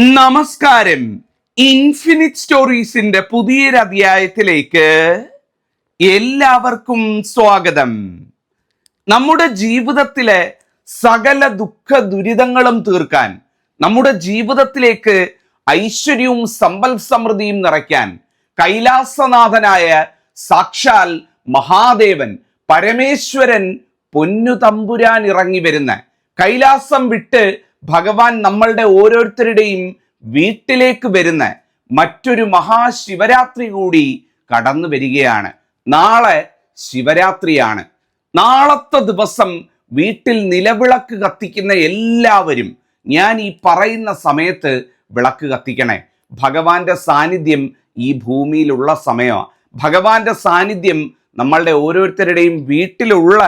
നമസ്കാരം. ഇൻഫിനിറ്റ് സ്റ്റോറീസിന്റെ പുതിയൊരു അധ്യായത്തിലേക്ക് എല്ലാവർക്കും സ്വാഗതം. നമ്മുടെ ജീവിതത്തിലെ സകല ദുഃഖ ദുരിതങ്ങളും തീർക്കാൻ, നമ്മുടെ ജീവിതത്തിലേക്ക് ഐശ്വര്യവും സമ്പൽ സമൃദ്ധിയും നിറയ്ക്കാൻ കൈലാസനാഥനായ സാക്ഷാൽ മഹാദേവൻ പരമേശ്വരൻ പൊന്നു തമ്പുരാൻ ഇറങ്ങി വരുന്ന, കൈലാസം വിട്ട് ഭഗവാൻ നമ്മളുടെ ഓരോരുത്തരുടെയും വീട്ടിലേക്ക് വരുന്ന മറ്റൊരു മഹാശിവരാത്രി കൂടി കടന്നു വരികയാണ്. നാളെ ശിവരാത്രിയാണ്. നാളത്തെ ദിവസം വീട്ടിൽ നിലവിളക്ക് കത്തിക്കുന്ന എല്ലാവരും ഞാൻ ഈ പറയുന്ന സമയത്ത് വിളക്ക് കത്തിക്കണേ. ഭഗവാന്റെ സാന്നിധ്യം ഈ ഭൂമിയിലുള്ള സമയമാണ്. ഭഗവാന്റെ സാന്നിധ്യം നമ്മളുടെ ഓരോരുത്തരുടെയും വീട്ടിലുള്ള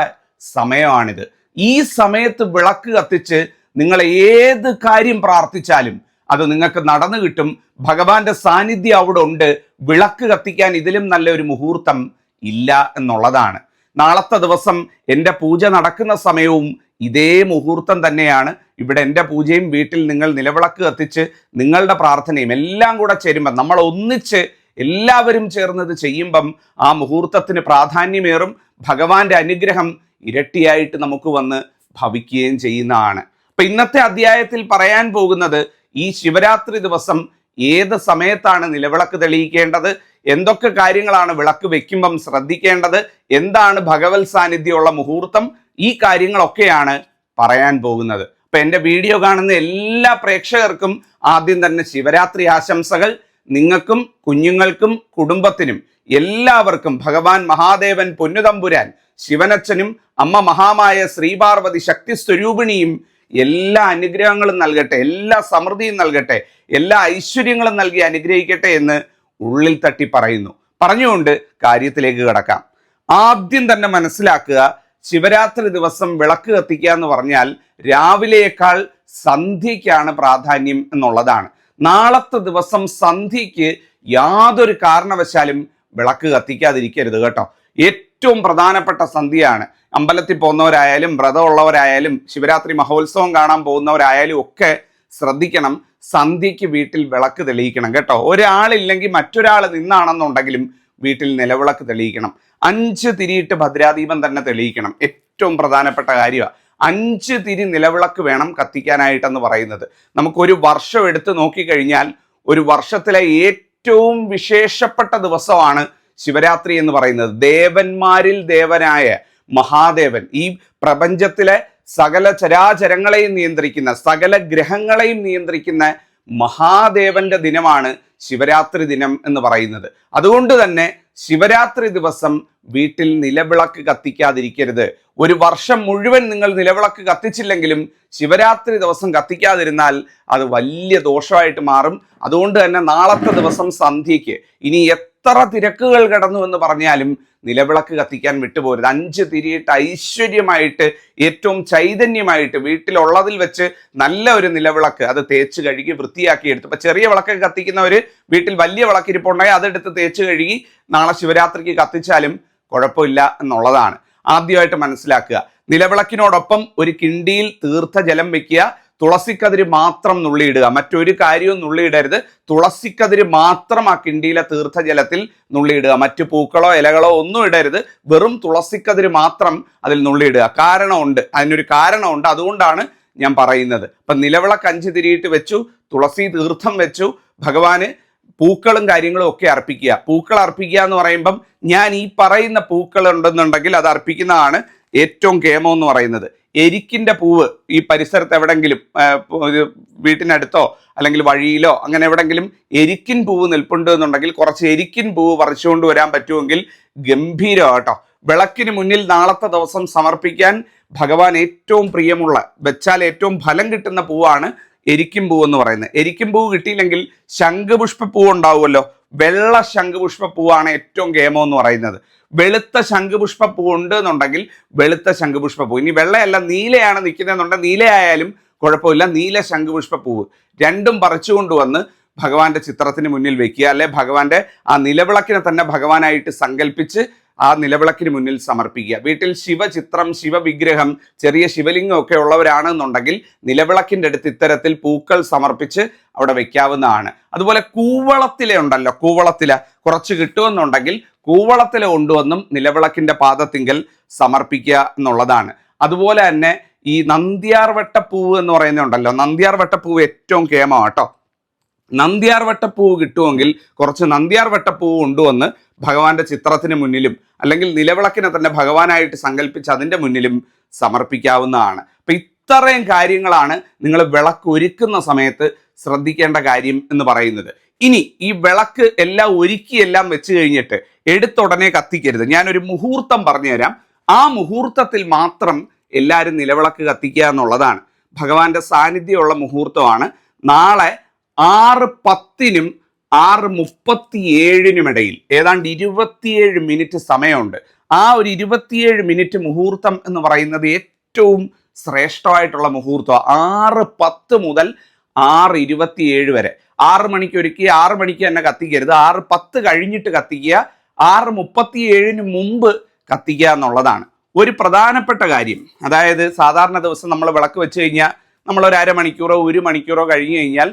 സമയമാണിത്. ഈ സമയത്ത് വിളക്ക് കത്തിച്ച് നിങ്ങൾ ഏത് കാര്യം പ്രാർത്ഥിച്ചാലും അത് നിങ്ങൾക്ക് നടന്നു കിട്ടും. ഭഗവാന്റെ സാന്നിധ്യം അവിടെ ഉണ്ട്. വിളക്ക് കത്തിക്കാൻ ഇതിലും നല്ലൊരു മുഹൂർത്തം ഇല്ല എന്നുള്ളതാണ്. നാളത്തെ ദിവസം എൻ്റെ പൂജ നടക്കുന്ന സമയവും ഇതേ മുഹൂർത്തം തന്നെയാണ്. ഇവിടെ എൻ്റെ പൂജയും വീട്ടിൽ നിങ്ങൾ നിലവിളക്ക് കത്തിച്ച് നിങ്ങളുടെ പ്രാർത്ഥനയും എല്ലാം കൂടെ ചേരുമ്പം, നമ്മൾ ഒന്നിച്ച് എല്ലാവരും ചേർന്നത് ചെയ്യുമ്പം ആ മുഹൂർത്തത്തിന് പ്രാധാന്യമേറും. ഭഗവാന്റെ അനുഗ്രഹം ഇരട്ടിയായിട്ട് നമുക്ക് വന്ന് ഭവിക്കുകയും ചെയ്യുന്നതാണ്. അപ്പൊ ഇന്നത്തെ അധ്യായത്തിൽ പറയാൻ പോകുന്നത് ഈ ശിവരാത്രി ദിവസം ഏത് സമയത്താണ് നിലവിളക്ക് തെളിയിക്കേണ്ടത്, എന്തൊക്കെ കാര്യങ്ങളാണ് വിളക്ക് വെക്കുമ്പം ശ്രദ്ധിക്കേണ്ടത്, എന്താണ് ഭഗവത് സാന്നിധ്യമുള്ള മുഹൂർത്തം, ഈ കാര്യങ്ങളൊക്കെയാണ് പറയാൻ പോകുന്നത്. അപ്പൊ എൻ്റെ വീഡിയോ കാണുന്ന എല്ലാ പ്രേക്ഷകർക്കും ആദ്യം തന്നെ ശിവരാത്രി ആശംസകൾ. നിങ്ങൾക്കും കുഞ്ഞുങ്ങൾക്കും കുടുംബത്തിനും എല്ലാവർക്കും ഭഗവാൻ മഹാദേവൻ പൊന്നുതമ്പുരാൻ ശിവനച്ഛനും അമ്മ മഹാമായ ശ്രീപാർവതി ശക്തി സ്വരൂപിണിയും എല്ലാ അനുഗ്രഹങ്ങളും നൽകട്ടെ, എല്ലാ സമൃദ്ധിയും നൽകട്ടെ, എല്ലാ ഐശ്വര്യങ്ങളും നൽകി അനുഗ്രഹിക്കട്ടെ എന്ന് ഉള്ളിൽ തട്ടി പറഞ്ഞുകൊണ്ട് കാര്യത്തിലേക്ക് കടക്കാം. ആദ്യം തന്നെ മനസ്സിലാക്കുക, ശിവരാത്രി ദിവസം വിളക്ക് കത്തിക്കുക എന്ന് പറഞ്ഞാൽ രാവിലെയേക്കാൾ സന്ധ്യയ്ക്കാണ് പ്രാധാന്യം എന്നുള്ളതാണ്. നാളത്തെ ദിവസം സന്ധ്യയ്ക്ക് യാതൊരു കാരണവശാലും വിളക്ക് കത്തിക്കാതിരിക്കരുത് കേട്ടോ. ഏറ്റവും പ്രധാനപ്പെട്ട സന്ധ്യയാണ്. അമ്പലത്തിൽ പോകുന്നവരായാലും വ്രതമുള്ളവരായാലും ശിവരാത്രി മഹോത്സവം കാണാൻ പോകുന്നവരായാലും ഒക്കെ ശ്രദ്ധിക്കണം, സന്ധ്യയ്ക്ക് വീട്ടിൽ വിളക്ക് തെളിയിക്കണം കേട്ടോ. ഒരാളില്ലെങ്കിൽ മറ്റൊരാൾ നിന്നാണെന്നുണ്ടെങ്കിലും വീട്ടിൽ നിലവിളക്ക് തെളിയിക്കണം. 5 തിരിയിട്ട് ഭദ്രാദീപം തന്നെ തെളിയിക്കണം. ഏറ്റവും പ്രധാനപ്പെട്ട കാര്യമാണ്. 5 തിരി നിലവിളക്ക് വേണം കത്തിക്കാനായിട്ടെന്ന് പറയുന്നത്. നമുക്കൊരു വർഷം എടുത്ത് നോക്കിക്കഴിഞ്ഞാൽ ഒരു വർഷത്തിലെ ഏറ്റവും വിശേഷപ്പെട്ട ദിവസമാണ് ശിവരാത്രി എന്ന് പറയുന്നത്. ദേവന്മാരിൽ ദേവനായ മഹാദേവൻ, ഈ പ്രപഞ്ചത്തിലെ സകല ചരാചരങ്ങളെയും നിയന്ത്രിക്കുന്ന, സകല ഗ്രഹങ്ങളെയും നിയന്ത്രിക്കുന്ന മഹാദേവന്റെ ദിനമാണ് ശിവരാത്രി ദിനം എന്ന് പറയുന്നത്. അതുകൊണ്ട് തന്നെ ശിവരാത്രി ദിവസം വീട്ടിൽ നിലവിളക്ക് കത്തിക്കാതിരിക്കരുത്. ഒരു വർഷം മുഴുവൻ നിങ്ങൾ നിലവിളക്ക് കത്തിച്ചില്ലെങ്കിലും ശിവരാത്രി ദിവസം കത്തിക്കാതിരുന്നാൽ അത് വലിയ ദോഷമായിട്ട് മാറും. അതുകൊണ്ട് തന്നെ നാളത്തെ ദിവസം സന്ധ്യയ്ക്ക്, ഇനി എത്ര തിരക്കുകൾ കടന്നു എന്ന് പറഞ്ഞാലും നിലവിളക്ക് കത്തിക്കാൻ വിട്ടുപോരുത്. 5 തിരിയിട്ട് ഐശ്വര്യമായിട്ട്, ഏറ്റവും ചൈതന്യമായിട്ട് വീട്ടിലുള്ളതിൽ വെച്ച് നല്ല ഒരു നിലവിളക്ക് അത് തേച്ച് കഴുകി വൃത്തിയാക്കി എടുത്ത്, ഇപ്പം ചെറിയ വിളക്കൊക്കെ കത്തിക്കുന്നവർ വീട്ടിൽ വലിയ വിളക്കിരിപ്പുണ്ടെങ്കിൽ അതെടുത്ത് തേച്ച് കഴുകി നാളെ ശിവരാത്രിക്ക് കത്തിച്ചാലും കുഴപ്പമില്ല എന്നുള്ളതാണ്. ആദ്യമായിട്ട് മനസ്സിലാക്കുക, നിലവിളക്കിനോടൊപ്പം ഒരു കിണ്ടിയിൽ തീർത്ഥജലം വെക്കുക. തുളസിക്കതിര് മാത്രം നുള്ളിയിടുക, മറ്റൊരു കാര്യവും നുള്ളിയിടരുത്. തുളസിക്കതിര് മാത്രം ആ കിണ്ടിയിലെ തീർത്ഥജലത്തിൽ നുള്ളിയിടുക. മറ്റു പൂക്കളോ ഇലകളോ ഒന്നും ഇടരുത്. വെറും തുളസിക്കതിര് മാത്രം അതിൽ നുള്ളിയിടുക. കാരണമുണ്ട്, അതിനൊരു കാരണമുണ്ട്. അതുകൊണ്ടാണ് ഞാൻ പറയുന്നത്. അപ്പം നിലവിളക്ക് 5 തിരിയിട്ട് വെച്ചു, തുളസി തീർത്ഥം വെച്ചു, ഭഗവാന് പൂക്കളും കാര്യങ്ങളും ഒക്കെ അർപ്പിക്കുക. പൂക്കൾ അർപ്പിക്കുക എന്ന് പറയുമ്പം ഞാൻ ഈ പറയുന്ന പൂക്കൾ ഉണ്ടെന്നുണ്ടെങ്കിൽ അത് അർപ്പിക്കുന്നതാണ് ഏറ്റവും കേമം എന്ന് പറയുന്നത്. എരിക്കിൻ്റെ പൂവ് ഈ പരിസരത്ത് എവിടെങ്കിലും, വീട്ടിനടുത്തോ അല്ലെങ്കിൽ വഴിയിലോ അങ്ങനെ എവിടെങ്കിലും എരിക്കിൻ പൂവ് നിൽപ്പുണ്ട് എന്നുണ്ടെങ്കിൽ കുറച്ച് എരിക്കിൻ പൂവ് പറിച്ചുകൊണ്ട് വരാൻ പറ്റുമെങ്കിൽ ഗംഭീരം കേട്ടോ. വിളക്കിന് മുന്നിൽ നാളത്തെ ദിവസം സമർപ്പിക്കാൻ ഭഗവാൻ ഏറ്റവും പ്രിയമുള്ള, വെച്ചാൽ ഏറ്റവും ഫലം കിട്ടുന്ന പൂവാണ് എരിക്കും പൂവ് എന്ന് പറയുന്നത്. എരിക്കും പൂവ് കിട്ടിയില്ലെങ്കിൽ ശംഖുപുഷ്പ പൂവ് ഉണ്ടാവുമല്ലോ, വെള്ള ശംഖുപുഷ്പ പൂവാണ് ഏറ്റവും കേമം എന്ന് പറയുന്നത്. വെളുത്ത ശംഖുപുഷ്പ പൂ ഉണ്ട് എന്നുണ്ടെങ്കിൽ വെളുത്ത ശംഖുപുഷ്പ പൂ, ഇനി വെള്ളയല്ല നീലയാണ് നിൽക്കുന്നതെന്നുണ്ടെങ്കിൽ നീലയായാലും കുഴപ്പമില്ല, നീല ശംഖുപുഷ്പ പൂവ് രണ്ടും പറിച്ചുകൊണ്ടുവന്ന് ഭഗവാന്റെ ചിത്രത്തിന് മുന്നിൽ വെക്കുക. അല്ലെ ഭഗവാന്റെ ആ നിലവിളക്കിനെ തന്നെ ഭഗവാനായിട്ട് സങ്കല്പിച്ച് ആ നിലവിളക്കിന് മുന്നിൽ സമർപ്പിക്കുക. വീട്ടിൽ ശിവചിത്രം, ശിവവിഗ്രഹം, ചെറിയ ശിവലിംഗം ഒക്കെ ഉള്ളവരാണെന്നുണ്ടെങ്കിൽ നിലവിളക്കിൻ്റെ അടുത്ത് ഇത്തരത്തിൽ പൂക്കൾ സമർപ്പിച്ച് അവിടെ വെക്കാവുന്നതാണ്. അതുപോലെ കൂവളത്തില ഉണ്ടല്ലോ, കൂവളത്തില കുറച്ച് കിട്ടുമെന്നുണ്ടെങ്കിൽ കൂവളത്തില കൊണ്ടുവന്നും നിലവിളക്കിൻ്റെ പാദത്തിങ്കൽ സമർപ്പിക്കുക എന്നുള്ളതാണ്. അതുപോലെ തന്നെ ഈ നന്ദ്യാർ വട്ടപ്പൂവ് എന്ന് പറയുന്നുണ്ടല്ലോ, നന്ദ്യാർ വട്ടപ്പൂവ് ഏറ്റവും കേമമാട്ടോ. നന്ദ്യാർ വട്ടപ്പൂവ് കിട്ടുമെങ്കിൽ കുറച്ച് നന്ദ്യാർ വട്ടപ്പൂവ് കൊണ്ടുവന്ന് ഭഗവാന്റെ ചിത്രത്തിന് മുന്നിലും അല്ലെങ്കിൽ നിലവിളക്കിനെ തന്നെ ഭഗവാനായിട്ട് സങ്കല്പിച്ച് അതിൻ്റെ മുന്നിലും സമർപ്പിക്കാവുന്നതാണ്. അപ്പം ഇത്രയും കാര്യങ്ങളാണ് നിങ്ങൾ വിളക്ക് ഒരുക്കുന്ന സമയത്ത് ശ്രദ്ധിക്കേണ്ട കാര്യം എന്ന് പറയുന്നത്. ഇനി ഈ വിളക്ക് എല്ലാം ഒരുക്കിയെല്ലാം വെച്ച് കഴിഞ്ഞിട്ട് എടുത്തുടനെ കത്തിക്കരുത്. ഞാനൊരു മുഹൂർത്തം പറഞ്ഞുതരാം. ആ മുഹൂർത്തത്തിൽ മാത്രം എല്ലാവരും നിലവിളക്ക് കത്തിക്കുക എന്നുള്ളതാണ്. ഭഗവാന്റെ സാന്നിധ്യമുള്ള മുഹൂർത്തമാണ് നാളെ 6:10 6:37 ഇടയിൽ ഏതാണ്ട് 27 മിനിറ്റ് സമയമുണ്ട്. ആ ഒരു 27 മിനിറ്റ് മുഹൂർത്തം എന്ന് പറയുന്നത് ഏറ്റവും ശ്രേഷ്ഠമായിട്ടുള്ള മുഹൂർത്തം. 6:10 മുതൽ 6:27 വരെ. 6 മണിക്ക് ഒരുക്കി 6 മണിക്ക് തന്നെ കത്തിക്കരുത്. 6:10 കഴിഞ്ഞിട്ട് കത്തിക്കുക, 6:37 മുമ്പ് കത്തിക്കുക എന്നുള്ളതാണ് ഒരു പ്രധാനപ്പെട്ട കാര്യം. അതായത് സാധാരണ ദിവസം നമ്മൾ വിളക്ക് വെച്ച് കഴിഞ്ഞാൽ നമ്മളൊരു അരമണിക്കൂറോ 1 മണിക്കൂറോ കഴിഞ്ഞ് കഴിഞ്ഞാൽ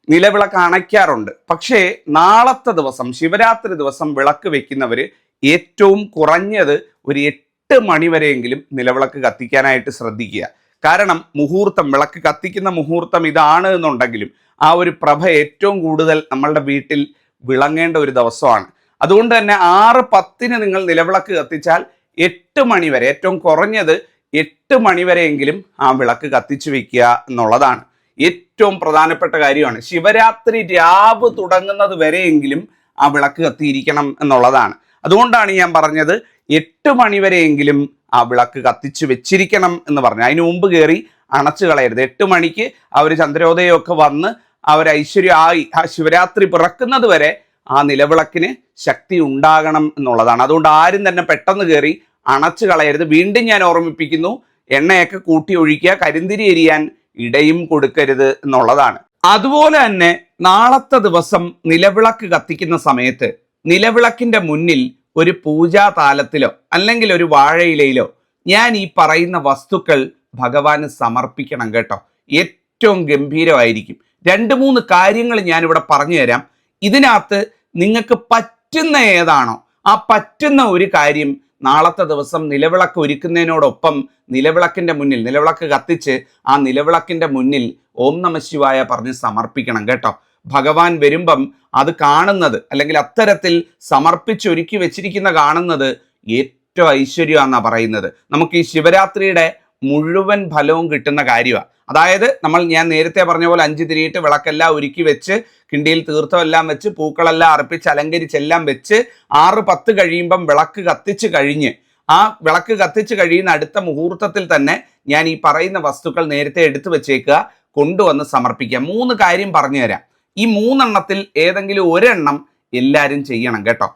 നിലവിളക്ക് അണയ്ക്കാറുണ്ട്. പക്ഷേ നാളത്തെ ദിവസം ശിവരാത്രി ദിവസം വിളക്ക് വെക്കുന്നവർ ഏറ്റവും കുറഞ്ഞത് ഒരു 8 മണി വരെയെങ്കിലും നിലവിളക്ക് കത്തിക്കാനായിട്ട് ശ്രദ്ധിക്കുക. കാരണം മുഹൂർത്തം, വിളക്ക് കത്തിക്കുന്ന മുഹൂർത്തം ഇതാണ് എന്നുണ്ടെങ്കിലും ആ ഒരു പ്രഭ ഏറ്റവും കൂടുതൽ നമ്മളുടെ വീട്ടിൽ വിളങ്ങേണ്ട ഒരു ദിവസമാണ്. അതുകൊണ്ട് തന്നെ 6:10 നിങ്ങൾ നിലവിളക്ക് കത്തിച്ചാൽ 8 മണി വരെ, ഏറ്റവും കുറഞ്ഞത് 8 മണി വരെയെങ്കിലും ആ വിളക്ക് കത്തിച്ചു വെക്കുക എന്നുള്ളതാണ് ഏറ്റവും പ്രധാനപ്പെട്ട കാര്യമാണ്. ശിവരാത്രി രാവ് തുടങ്ങുന്നത് വരെയെങ്കിലും ആ വിളക്ക് കത്തിയിരിക്കണം എന്നുള്ളതാണ്. അതുകൊണ്ടാണ് ഞാൻ പറഞ്ഞത് 8 മണി വരെയെങ്കിലും ആ വിളക്ക് കത്തിച്ചു വെച്ചിരിക്കണം എന്ന് പറഞ്ഞു. അതിന് മുമ്പ് കയറി അണച്ചു കളയരുത്. 8 മണിക്ക് അവർ ചന്ദ്രോദയമൊക്കെ വന്ന് അവർ ഐശ്വര്യമായി ആ ശിവരാത്രി പിറക്കുന്നത് വരെ ആ നിലവിളക്കിന് ശക്തി ഉണ്ടാകണം എന്നുള്ളതാണ്. അതുകൊണ്ട് ആരും തന്നെ പെട്ടെന്ന് കയറി അണച്ചു കളയരുത്. വീണ്ടും ഞാൻ ഓർമ്മിപ്പിക്കുന്നു, എണ്ണയൊക്കെ കൂട്ടി ഒഴിക്കുക, കരിന്തിരി എരിയാൻ ഇടയും കൊടുക്കരുത് എന്നുള്ളതാണ്. അതുപോലെ തന്നെ നാളത്തെ ദിവസം നിലവിളക്ക് കത്തിക്കുന്ന സമയത്ത് നിലവിളക്കിന്റെ മുന്നിൽ ഒരു പൂജാ താലത്തിലോ അല്ലെങ്കിൽ ഒരു വാഴയിലയിലോ ഞാൻ ഈ പറയുന്ന വസ്തുക്കൾ ഭഗവാന് സമർപ്പിക്കണം കേട്ടോ. ഏറ്റവും ഗംഭീരമായിരിക്കും. 2-3 കാര്യങ്ങൾ ഞാനിവിടെ പറഞ്ഞു തരാം. ഇതിനകത്ത് നിങ്ങൾക്ക് പറ്റുന്ന ഏതാണോ ആ പറ്റുന്ന ഒരു കാര്യം നാളത്തെ ദിവസം നിലവിളക്ക് ഒരുക്കുന്നതിനോടൊപ്പം നിലവിളക്കിന്റെ മുന്നിൽ നിലവിളക്ക് കത്തിച്ച് ആ നിലവിളക്കിന്റെ മുന്നിൽ ഓം നമഃ ശിവായ പറഞ്ഞ് സമർപ്പിക്കണം കേട്ടോ. ഭഗവാൻ വരുമ്പം അത് കാണുന്നത് അല്ലെങ്കിൽ അത്തരത്തിൽ സമർപ്പിച്ചൊരുക്കി വെച്ചിരിക്കുന്ന കാണുന്നത് ഏറ്റവും ഐശ്വര്യമാണെന്നാണ് പറയുന്നത്. നമുക്ക് ഈ ശിവരാത്രിയുടെ മുഴുവൻ ഫലവും കിട്ടുന്ന കാര്യമാണ്. അതായത് ഞാൻ നേരത്തെ പറഞ്ഞ പോലെ 5 തിരിയിട്ട് വിളക്കെല്ലാം ഒരുക്കി വെച്ച് കിണ്ടിയിൽ തീർത്ഥമെല്ലാം വെച്ച് പൂക്കളെല്ലാം അർപ്പിച്ച് അലങ്കരിച്ചെല്ലാം വെച്ച് 6:10 കഴിയുമ്പം വിളക്ക് കത്തിച്ച് കഴിഞ്ഞ് ആ വിളക്ക് കത്തിച്ച് കഴിയുന്ന അടുത്ത മുഹൂർത്തത്തിൽ തന്നെ ഞാൻ ഈ പറയുന്ന വസ്തുക്കൾ നേരത്തെ എടുത്തു വെച്ചേക്കുക, കൊണ്ടുവന്ന് സമർപ്പിക്കുക. 3 കാര്യം പറഞ്ഞു തരാം. ഈ 3 എണ്ണത്തിൽ ഏതെങ്കിലും ഒരെണ്ണം എല്ലാവരും ചെയ്യണം കേട്ടോ.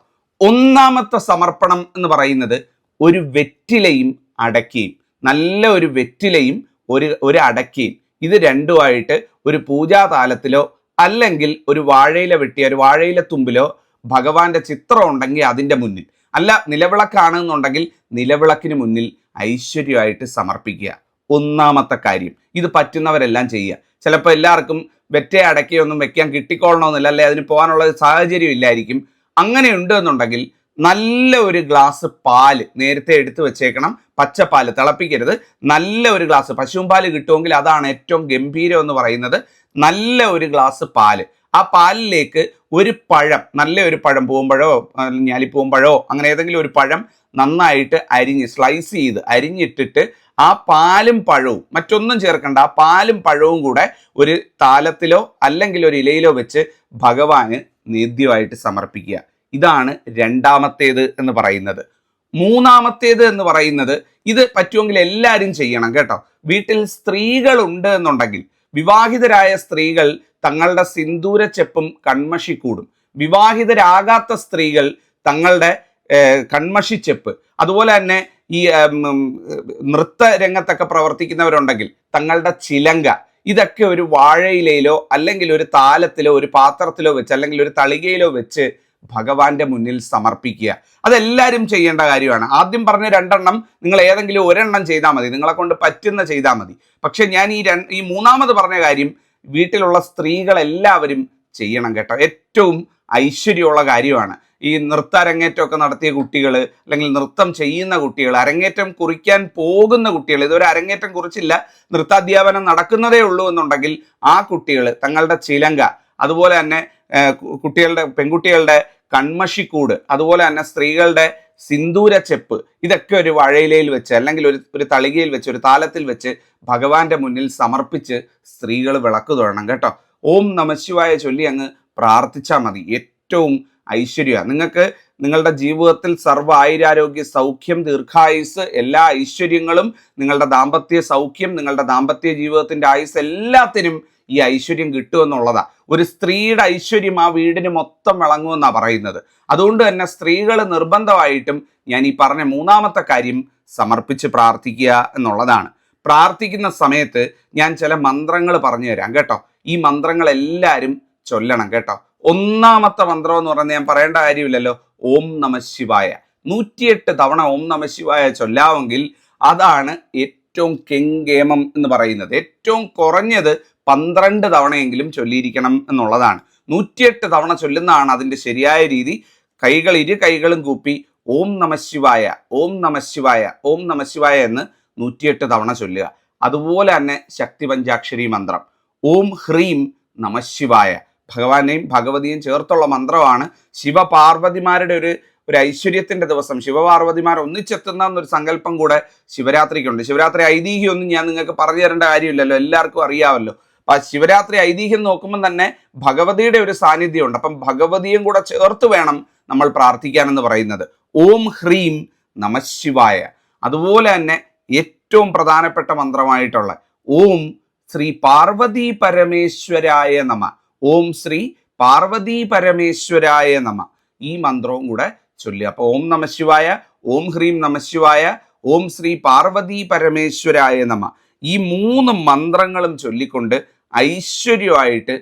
ഒന്നാമത്തെ സമർപ്പണം എന്ന് പറയുന്നത് ഒരു വെറ്റിലയും അടയ്ക്കയും, നല്ല ഒരു വെറ്റിലയും ഒരു അടയ്ക്കയും, ഇത് രണ്ടുമായിട്ട് ഒരു പൂജാതാലത്തിലോ അല്ലെങ്കിൽ ഒരു വാഴയില വെട്ടിയ ഒരു വാഴയില തുമ്പിലോ ഭഗവാന്റെ ചിത്രം ഉണ്ടെങ്കിൽ അതിൻ്റെ മുന്നിൽ, അല്ല നിലവിളക്കാണെന്നുണ്ടെങ്കിൽ നിലവിളക്കിന് മുന്നിൽ ഐശ്വര്യമായിട്ട് സമർപ്പിക്കുക. ഒന്നാമത്തെ കാര്യം. ഇത് പറ്റുന്നവരെല്ലാം ചെയ്യുക. ചിലപ്പോൾ എല്ലാവർക്കും വെറ്റ അടയ്ക്കയൊന്നും വെക്കാൻ കിട്ടിക്കൊള്ളണമെന്നില്ല, അല്ലെ അതിന് പോകാനുള്ള സാഹചര്യം ഇല്ലായിരിക്കും. അങ്ങനെ ഉണ്ട് എന്നുണ്ടെങ്കിൽ നല്ല ഒരു ഗ്ലാസ് പാല് നേരത്തെ എടുത്തു വെച്ചേക്കണം. പച്ചപ്പാല്, തിളപ്പിക്കരുത്. നല്ല ഒരു ഗ്ലാസ് പശുവും പാല് കിട്ടുമെങ്കിൽ അതാണ് ഏറ്റവും ഗംഭീരം എന്ന് പറയുന്നത്. നല്ല ഒരു ഗ്ലാസ് പാല്, ആ പാലിലേക്ക് ഒരു പഴം, നല്ല ഒരു പഴം, പൂവമ്പഴോ ഞാലിപ്പൂവമ്പഴോ അങ്ങനെ ഏതെങ്കിലും ഒരു പഴം നന്നായിട്ട് സ്ലൈസ് ചെയ്ത് അരിഞ്ഞിട്ടിട്ട് ആ പാലും പഴവും മറ്റൊന്നും ചേർക്കണ്ട, ആ പാലും പഴവും കൂടെ ഒരു താലത്തിലോ അല്ലെങ്കിൽ ഒരു ഇലയിലോ വെച്ച് ഭഗവാന് നേദ്യമായിട്ട് സമർപ്പിക്കുക. ഇതാണ് രണ്ടാമത്തേത് എന്ന് പറയുന്നത്. മൂന്നാമത്തേത് എന്ന് പറയുന്നത്, ഇത് പറ്റുമെങ്കിൽ എല്ലാവരും ചെയ്യണം കേട്ടോ. വീട്ടിൽ സ്ത്രീകളുണ്ട് എന്നുണ്ടെങ്കിൽ, വിവാഹിതരായ സ്ത്രീകൾ തങ്ങളുടെ സിന്ദൂരച്ചെപ്പും കൺമഷിക്കൂടും, വിവാഹിതരാകാത്ത സ്ത്രീകൾ തങ്ങളുടെ കൺമഷിച്ചെപ്പ്, അതുപോലെ തന്നെ ഈ നൃത്ത രംഗത്തൊക്കെ പ്രവർത്തിക്കുന്നവരുണ്ടെങ്കിൽ തങ്ങളുടെ ചിലങ്ക, ഇതൊക്കെ ഒരു വാഴയിലയിലോ അല്ലെങ്കിൽ ഒരു താലത്തിലോ ഒരു പാത്രത്തിലോ വെച്ച് അല്ലെങ്കിൽ ഒരു തളികയിലോ വെച്ച് ഭഗവാന്റെ മുന്നിൽ സമർപ്പിക്കുക. അതെല്ലാവരും ചെയ്യേണ്ട കാര്യമാണ്. ആദ്യം പറഞ്ഞ 2 നിങ്ങൾ ഏതെങ്കിലും ഒരെണ്ണം ചെയ്താൽ മതി, നിങ്ങളെ കൊണ്ട് പറ്റുന്ന ചെയ്താൽ മതി. പക്ഷെ ഞാൻ ഈ മൂന്നാമത് പറഞ്ഞ കാര്യം വീട്ടിലുള്ള സ്ത്രീകളെല്ലാവരും ചെയ്യണം കേട്ടോ. ഏറ്റവും ഐശ്വര്യമുള്ള കാര്യമാണ്. ഈ നൃത്ത അരങ്ങേറ്റമൊക്കെ നടത്തിയ കുട്ടികൾ, അല്ലെങ്കിൽ നൃത്തം ചെയ്യുന്ന കുട്ടികൾ, അരങ്ങേറ്റം കുറിക്കാൻ പോകുന്ന കുട്ടികൾ, ഇതുവരെ അരങ്ങേറ്റം കുറിച്ചില്ല, നൃത്താധ്യാപനം നടക്കുന്നതേ ഉള്ളൂ എന്നുണ്ടെങ്കിൽ ആ കുട്ടികൾ തങ്ങളുടെ ചിലങ്ക, അതുപോലെ തന്നെ പെൺകുട്ടികളുടെ കൺമഷിക്കൂട്, അതുപോലെ തന്നെ സ്ത്രീകളുടെ സിന്ദൂര ചെപ്പ്, ഇതൊക്കെ ഒരു വഴയിലയിൽ വെച്ച് അല്ലെങ്കിൽ ഒരു തളികയിൽ വെച്ച്, ഒരു താലത്തിൽ വെച്ച് ഭഗവാന്റെ മുന്നിൽ സമർപ്പിച്ച് സ്ത്രീകൾ വിളക്ക് തൊഴണം കേട്ടോ. ഓം നമഃശിവായ ചൊല്ലി അങ്ങ് പ്രാർത്ഥിച്ചാൽ മതി. ഏറ്റവും ഐശ്വര്യമാണ്. നിങ്ങൾക്ക് നിങ്ങളുടെ ജീവിതത്തിൽ സർവ്വ ആയുരാരോഗ്യ സൗഖ്യം, ദീർഘായുസ്, എല്ലാ ഐശ്വര്യങ്ങളും, നിങ്ങളുടെ ദാമ്പത്യ സൗഖ്യം, നിങ്ങളുടെ ദാമ്പത്യ ജീവിതത്തിന്റെ ആയുസ്, എല്ലാത്തിനും ഈ ഐശ്വര്യം കിട്ടുമെന്നുള്ളതാ. ഒരു സ്ത്രീയുടെ ഐശ്വര്യം ആ വീടിന് മൊത്തം വിളങ്ങുമെന്നാണ് പറയുന്നത്. അതുകൊണ്ട് തന്നെ സ്ത്രീകൾ നിർബന്ധമായിട്ടും ഞാൻ ഈ പറഞ്ഞ മൂന്നാമത്തെ കാര്യം സമർപ്പിച്ച് പ്രാർത്ഥിക്കുക എന്നുള്ളതാണ്. പ്രാർത്ഥിക്കുന്ന സമയത്ത് ഞാൻ ചില മന്ത്രങ്ങൾ പറഞ്ഞു തരാം കേട്ടോ. ഈ മന്ത്രങ്ങൾ എല്ലാവരും ചൊല്ലണം കേട്ടോ. ഒന്നാമത്തെ മന്ത്രം എന്ന് പറഞ്ഞാൽ ഞാൻ പറയേണ്ട കാര്യമില്ലല്ലോ, ഓം നമഃശിവായ. 108 തവണ ഓം നമഃശിവായ ചൊല്ലാമെങ്കിൽ അതാണ് ഏറ്റവും കെങ്കേമം എന്ന് പറയുന്നത്. ഏറ്റവും കുറഞ്ഞത് 12 തവണയെങ്കിലും ചൊല്ലിയിരിക്കണം എന്നുള്ളതാണ്. 108 തവണ ചൊല്ലുന്നതാണ് അതിൻ്റെ ശരിയായ രീതി. ഇരു കൈകളും കൂപ്പി ഓം നമഃശിവായ, ഓം നമഃശിവായ, ഓം നമഃശിവായ എന്ന് 108 തവണ ചൊല്ലുക. അതുപോലെ തന്നെ ശക്തി പഞ്ചാക്ഷരി മന്ത്രം ഓം ഹ്രീം നമഃശിവായ, ഭഗവാനെയും ഭഗവതിയും ചേർത്തുള്ള മന്ത്രമാണ്. ശിവപാർവതിമാരുടെ ഒരു ഐശ്വര്യത്തിന്റെ ദിവസം, ശിവപാർവതിമാർ ഒന്നിച്ചെത്തുന്ന എന്നൊരു സങ്കല്പം കൂടെ ശിവരാത്രിക്കുണ്ട്. ശിവരാത്രി ഐതിഹ്യമൊന്നും ഞാൻ നിങ്ങൾക്ക് പറഞ്ഞു തരേണ്ട കാര്യമില്ലല്ലോ, എല്ലാവർക്കും അറിയാമല്ലോ. അപ്പം ശിവരാത്രി ഐതിഹ്യം നോക്കുമ്പോൾ തന്നെ ഭഗവതിയുടെ ഒരു സാന്നിധ്യമുണ്ട്. അപ്പം ഭഗവതിയും കൂടെ ചേർത്ത് വേണം നമ്മൾ പ്രാർത്ഥിക്കാനെന്ന് പറയുന്നത്. ഓം ഹ്രീം നമഃശിവായ. അതുപോലെ തന്നെ ഏറ്റവും പ്രധാനപ്പെട്ട മന്ത്രമായിട്ടുള്ള ഓം ശ്രീ പാർവതി പരമേശ്വരായ നമ, ഓം ശ്രീ പാർവതി പരമേശ്വരായ നമ, ഈ മന്ത്രവും കൂടെ ചൊല്ലുക. അപ്പോൾ ഓം നമഃശിവായ, ഓം ഹ്രീം നമഃശിവായ, ഓം ശ്രീ പാർവതി പരമേശ്വരായ നമ, ഈ 3 മന്ത്രങ്ങളും ചൊല്ലിക്കൊണ്ട് ഐശ്വര്യമായിട്ട്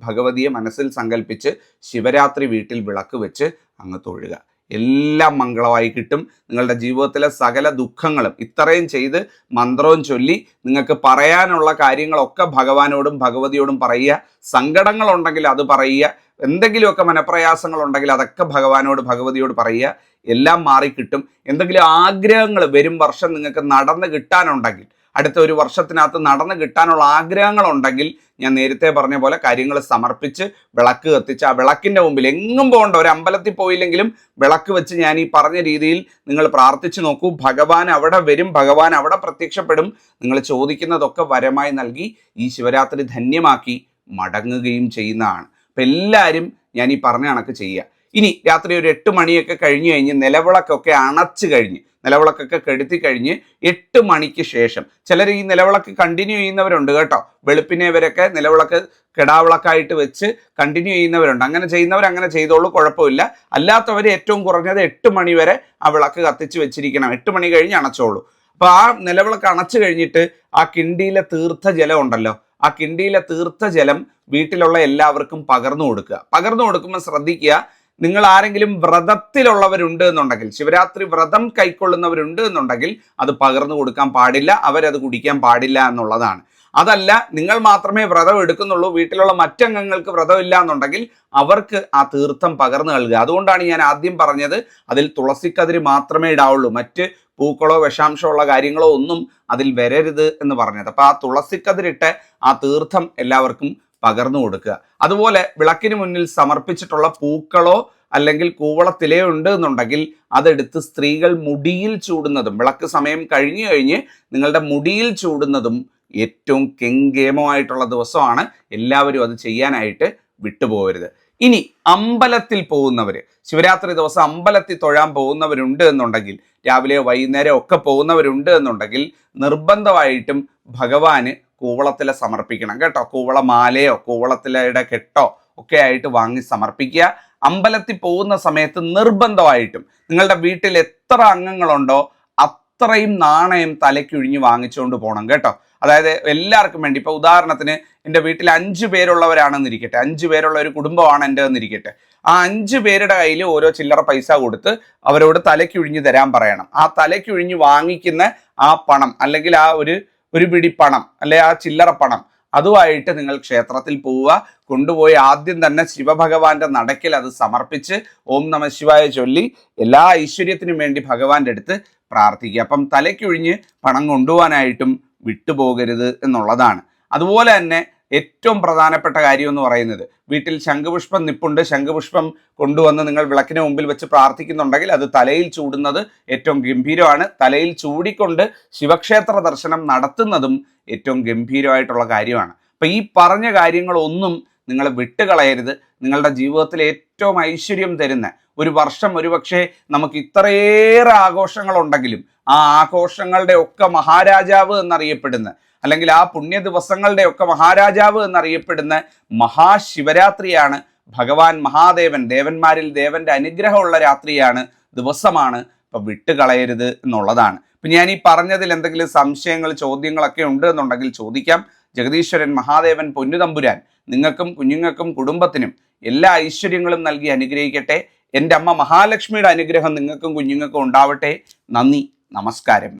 ഭഗവതിയെ മനസ്സിൽ സങ്കല്പിച്ച് ശിവരാത്രി വീട്ടിൽ വിളക്ക് വെച്ച് അങ്ങ് തൊഴുക. എല്ലാം മംഗളമായി കിട്ടും. നിങ്ങളുടെ ജീവിതത്തിലെ സകല ദുഃഖങ്ങളും ഇത്രയും ചെയ്ത് മന്ത്രവും ചൊല്ലി നിങ്ങൾക്ക് പറയാനുള്ള കാര്യങ്ങളൊക്കെ ഭഗവാനോടും ഭഗവതിയോടും പറയുക. സങ്കടങ്ങളുണ്ടെങ്കിൽ അത് പറയുക. എന്തെങ്കിലുമൊക്കെ മനപ്രയാസങ്ങളുണ്ടെങ്കിൽ അതൊക്കെ ഭഗവാനോട് ഭഗവതിയോട് പറയുക. എല്ലാം മാറിക്കിട്ടും. എന്തെങ്കിലും ആഗ്രഹങ്ങൾ വരും വർഷം നിങ്ങൾക്ക് നടന്ന് കിട്ടാനുണ്ടെങ്കിൽ, അടുത്ത ഒരു വർഷത്തിനകത്ത് നടന്ന് കിട്ടാനുള്ള ആഗ്രഹങ്ങളുണ്ടെങ്കിൽ, ഞാൻ നേരത്തെ പറഞ്ഞ പോലെ കാര്യങ്ങൾ സമർപ്പിച്ച് വിളക്ക് കത്തിച്ച് ആ വിളക്കിൻ്റെ മുമ്പിൽ എങ്ങും പോകണ്ട, ഒരു അമ്പലത്തിൽ പോയില്ലെങ്കിലും വിളക്ക് വെച്ച് ഞാൻ ഈ പറഞ്ഞ രീതിയിൽ നിങ്ങൾ പ്രാർത്ഥിച്ചു നോക്കൂ. ഭഗവാൻ അവിടെ വരും, ഭഗവാൻ അവിടെ പ്രത്യക്ഷപ്പെടും. നിങ്ങൾ ചോദിക്കുന്നതൊക്കെ വരമായി നൽകി ഈ ശിവരാത്രി ധന്യമാക്കി മടങ്ങുകയും ചെയ്യുന്നതാണ്. അപ്പം എല്ലാവരും ഞാൻ ഈ പറഞ്ഞ കണക്ക് ചെയ്യുക. ഇനി രാത്രി ഒരു 8 മണിയൊക്കെ കഴിഞ്ഞ് നിലവിളക്കൊക്കെ അണച്ചു കഴിഞ്ഞ്, നിലവിളക്കൊക്കെ കെടുത്തി കഴിഞ്ഞ് 8 മണിക്ക് ശേഷം, ചിലർ ഈ നിലവിളക്ക് കണ്ടിന്യൂ ചെയ്യുന്നവരുണ്ട് കേട്ടോ. വെളുപ്പിനെ ഇവരൊക്കെ നിലവിളക്ക് കെടാവിളക്കായിട്ട് വെച്ച് കണ്ടിന്യൂ ചെയ്യുന്നവരുണ്ട്. അങ്ങനെ ചെയ്യുന്നവർ അങ്ങനെ ചെയ്തോളൂ, കുഴപ്പമില്ല. അല്ലാത്തവർ ഏറ്റവും കുറഞ്ഞത് 8 മണി വരെ ആ വിളക്ക് കത്തിച്ച് വെച്ചിരിക്കണം. 8 മണി കഴിഞ്ഞ് അണച്ചോളൂ. അപ്പോൾ ആ നിലവിളക്ക് അണച്ചു കഴിഞ്ഞിട്ട് ആ കിണ്ടിയിലെ തീർത്ഥജലം ഉണ്ടല്ലോ, ആ കിണ്ടിയിലെ തീർത്ഥജലം വീട്ടിലുള്ള എല്ലാവർക്കും പകർന്നു കൊടുക്കുക. പകർന്നു കൊടുക്കുമ്പോൾ ശ്രദ്ധിക്കുക, നിങ്ങൾ ആരെങ്കിലും വ്രതത്തിലുള്ളവരുണ്ട് എന്നുണ്ടെങ്കിൽ, ശിവരാത്രി വ്രതം കൈക്കൊള്ളുന്നവരുണ്ട് എന്നുണ്ടെങ്കിൽ അത് പകർന്നു കൊടുക്കാൻ പാടില്ല, അവരത് കുടിക്കാൻ പാടില്ല എന്നുള്ളതാണ്. അതല്ല, നിങ്ങൾ മാത്രമേ വ്രതം എടുക്കുന്നുള്ളൂ, വീട്ടിലുള്ള മറ്റംഗങ്ങൾക്ക് വ്രതമില്ല എന്നുണ്ടെങ്കിൽ അവർക്ക് ആ തീർത്ഥം പകർന്നു നൽകുക. അതുകൊണ്ടാണ് ഞാൻ ആദ്യം പറഞ്ഞത് അതിൽ തുളസിക്കതിര് മാത്രമേ ഇടാവുള്ളൂ, മറ്റ് പൂക്കളോ വിഷാംശമുള്ള കാര്യങ്ങളോ ഒന്നും അതിൽ വരരുത് എന്ന് പറഞ്ഞത്. അപ്പോൾ ആ തുളസിക്കതിരിട്ട് ആ തീർത്ഥം എല്ലാവർക്കും പകർന്നു കൊടുക്കുക. അതുപോലെ വിളക്കിന് മുന്നിൽ സമർപ്പിച്ചിട്ടുള്ള പൂക്കളോ അല്ലെങ്കിൽ കൂവളത്തിലയോ ഉണ്ട് എന്നുണ്ടെങ്കിൽ അതെടുത്ത് സ്ത്രീകൾ മുടിയിൽ ചൂടുന്നതും, വിളക്ക് സമയം കഴിഞ്ഞ് നിങ്ങളുടെ മുടിയിൽ ചൂടുന്നതും ഏറ്റവും കെങ്കേമമായിട്ടുള്ള ദിവസമാണ്. എല്ലാവരും അത് ചെയ്യാനായിട്ട് വിട്ടുപോകരുത്. ഇനി അമ്പലത്തിൽ പോകുന്നവർ, ശിവരാത്രി ദിവസം അമ്പലത്തിൽ തൊഴാൻ പോകുന്നവരുണ്ട് എന്നുണ്ടെങ്കിൽ, രാവിലെ വൈകുന്നേരം ഒക്കെ പോകുന്നവരുണ്ട് എന്നുണ്ടെങ്കിൽ നിർബന്ധമായിട്ടും ഭഗവാന് കൂവളത്തില സമർപ്പിക്കണം കേട്ടോ. കൂവളമാലയോ കൂവളത്തിലയുടെ കെട്ടോ ഒക്കെ ആയിട്ട് വാങ്ങി സമർപ്പിക്കുക. അമ്പലത്തിൽ പോകുന്ന സമയത്ത് നിർബന്ധമായിട്ടും നിങ്ങളുടെ വീട്ടിൽ എത്ര അംഗങ്ങളുണ്ടോ അത്രയും നാണയം തലയ്ക്കൊഴിഞ്ഞ് വാങ്ങിച്ചുകൊണ്ട് പോകണം കേട്ടോ. അതായത് എല്ലാവർക്കും വേണ്ടി, ഇപ്പോൾ ഉദാഹരണത്തിന് എൻ്റെ വീട്ടിൽ 5 പേരുള്ളവരാണെന്നിരിക്കട്ടെ, 5 പേരുള്ള ഒരു കുടുംബമാണ് എൻ്റെ എന്നിരിക്കട്ടെ. ആ 5 പേരുടെ കയ്യിൽ ഓരോ ചില്ലറ പൈസ കൊടുത്ത് അവരോട് തലയ്ക്കൊഴിഞ്ഞ് തരാൻ പറയണം. ആ തലയ്ക്കൊഴിഞ്ഞ് വാങ്ങിക്കുന്ന ആ പണം, അല്ലെങ്കിൽ ആ ഒരു പിടി പണം, അല്ലെ ആ ചില്ലറ പണം, അതുമായിട്ട് നിങ്ങൾ ക്ഷേത്രത്തിൽ പോവുക. കൊണ്ടുപോയി ആദ്യം തന്നെ ശിവഭഗവാന്റെ നടക്കിൽ അത് സമർപ്പിച്ച് ഓം നമഃ ശിവായ ചൊല്ലി എല്ലാ ഐശ്വര്യത്തിനും വേണ്ടി ഭഗവാന്റെ അടുത്ത് പ്രാർത്ഥിക്കുക. അപ്പം തലയ്ക്കൊഴിഞ്ഞ് പണം കൊണ്ടുപോകാനായിട്ടും വിട്ടുപോകരുത് എന്നുള്ളതാണ്. അതുപോലെ തന്നെ ഏറ്റവും പ്രധാനപ്പെട്ട കാര്യം എന്ന് പറയുന്നത്, വീട്ടിൽ ശംഖുപുഷ്പം നിപ്പുണ്ട്, ശംഖുപുഷ്പം കൊണ്ടുവന്ന് നിങ്ങൾ വിളക്കിന് മുമ്പിൽ വെച്ച് പ്രാർത്ഥിക്കുന്നുണ്ടെങ്കിൽ അത് തലയിൽ ചൂടുന്നത് ഏറ്റവും ഗംഭീരമാണ്. തലയിൽ ചൂടിക്കൊണ്ട് ശിവക്ഷേത്ര ദർശനം നടത്തുന്നതും ഏറ്റവും ഗംഭീരമായിട്ടുള്ള കാര്യമാണ്. അപ്പം ഈ പറഞ്ഞ കാര്യങ്ങളൊന്നും നിങ്ങൾ വിട്ടുകളയരുത്. നിങ്ങളുടെ ജീവിതത്തിൽ ഏറ്റവും ഐശ്വര്യം തരുന്ന ഒരു വർഷം, ഒരുപക്ഷെ നമുക്ക് ഇത്രയേറെ ആഘോഷങ്ങളുണ്ടെങ്കിലും ആ ആഘോഷങ്ങളുടെ ഒക്കെ മഹാരാജാവ് എന്നറിയപ്പെടുന്ന, അല്ലെങ്കിൽ ആ പുണ്യ ദിവസങ്ങളുടെ ഒക്കെ മഹാരാജാവ് എന്നറിയപ്പെടുന്ന മഹാശിവരാത്രിയാണ്. ഭഗവാൻ മഹാദേവൻ, ദേവന്മാരിൽ ദേവന്റെ അനുഗ്രഹമുള്ള രാത്രിയാണ്, ദിവസമാണ്. അപ്പം വിട്ടുകളയരുത് എന്നുള്ളതാണ്. ഇപ്പം ഞാൻ ഈ പറഞ്ഞതിൽ എന്തെങ്കിലും സംശയങ്ങൾ, ചോദ്യങ്ങളൊക്കെ ഉണ്ട് എന്നുണ്ടെങ്കിൽ ചോദിക്കാം. ജഗദീശ്വരൻ മഹാദേവൻ പൊന്നുതമ്പുരാൻ നിങ്ങൾക്കും കുഞ്ഞുങ്ങൾക്കും കുടുംബത്തിനും എല്ലാ ഐശ്വര്യങ്ങളും നൽകി അനുഗ്രഹിക്കട്ടെ. എൻ്റെ അമ്മ മഹാലക്ഷ്മിയുടെ അനുഗ്രഹം നിങ്ങൾക്കും കുഞ്ഞുങ്ങൾക്കും ഉണ്ടാവട്ടെ. നന്ദി, നമസ്കാരം.